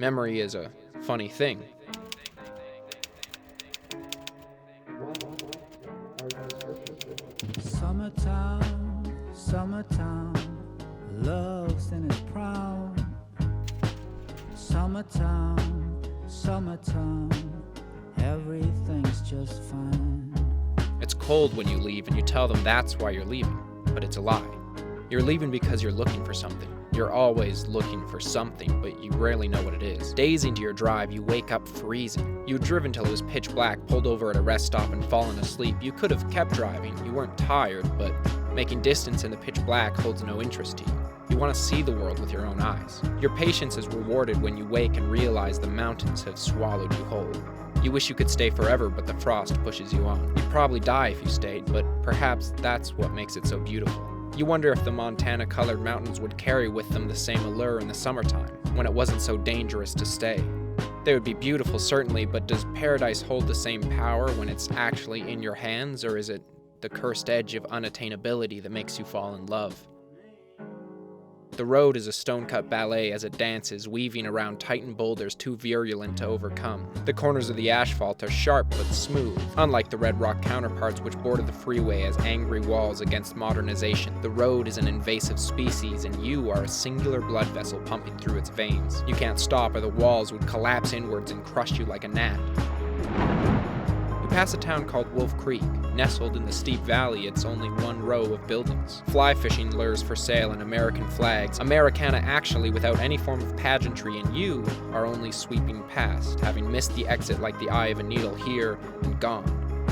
Memory is a funny thing. Summertime, summertime, love's in its prime. Summertime, summertime, everything's just fine. It's cold when you leave and you tell them that's why you're leaving, but it's a lie. You're leaving because you're looking for something. You're always looking for something, but you rarely know what it is. Days into your drive, you wake up freezing. You had driven till it was pitch black, pulled over at a rest stop and fallen asleep. You could have kept driving. You weren't tired, but making distance in the pitch black holds no interest to you. You want to see the world with your own eyes. Your patience is rewarded when you wake and realize the mountains have swallowed you whole. You wish you could stay forever, but the frost pushes you on. You'd probably die if you stayed, but perhaps that's what makes it so beautiful. You wonder if the Montana-colored mountains would carry with them the same allure in the summertime, when it wasn't so dangerous to stay. They would be beautiful, certainly, but does paradise hold the same power when it's actually in your hands, or is it the cursed edge of unattainability that makes you fall in love? The road is a stone-cut ballet as it dances, weaving around titan boulders too virulent to overcome. The corners of the asphalt are sharp but smooth, unlike the red rock counterparts which border the freeway as angry walls against modernization. The road is an invasive species, and you are a singular blood vessel pumping through its veins. You can't stop, or the walls would collapse inwards and crush you like a gnat. You pass a town called Wolf Creek. Nestled in the steep valley, it's only one row of buildings. Fly fishing lures for sale and American flags. Americana actually without any form of pageantry, and you are only sweeping past, having missed the exit like the eye of a needle, here and gone.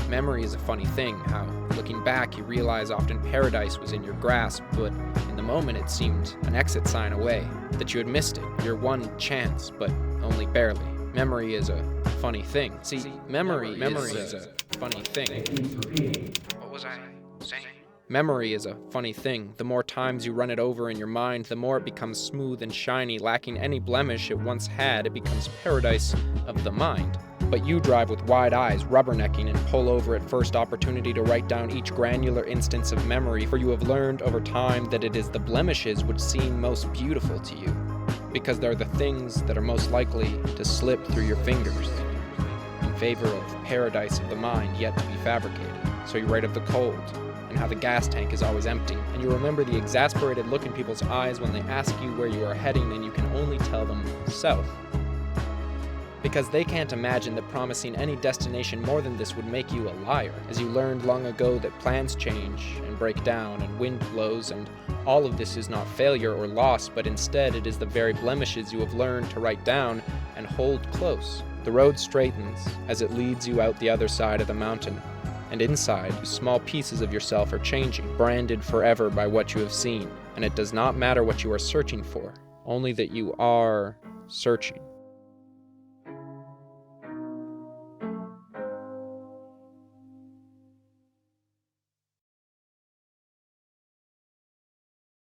Memory is a funny thing, how, looking back, you realize often paradise was in your grasp, but in the moment it seemed an exit sign away, that you had missed it, your one chance, but only barely. Memory is a funny thing. See, memory is a funny thing. What was I saying? Memory is a funny thing. The more times you run it over in your mind, the more it becomes smooth and shiny, lacking any blemish it once had. It becomes paradise of the mind. But you drive with wide eyes, rubbernecking, and pull over at first opportunity to write down each granular instance of memory, for you have learned over time that it is the blemishes which seem most beautiful to you, because they're the things that are most likely to slip through your fingers, in favor of paradise of the mind yet to be fabricated. So you write of the cold, and how the gas tank is always empty, and you remember the exasperated look in people's eyes when they ask you where you are heading and you can only tell them south. Because they can't imagine that promising any destination more than this would make you a liar, as you learned long ago that plans change and break down and wind blows, and all of this is not failure or loss, but instead it is the very blemishes you have learned to write down and hold close. The road straightens as it leads you out the other side of the mountain, and inside, small pieces of yourself are changing, branded forever by what you have seen, and it does not matter what you are searching for, only that you are searching.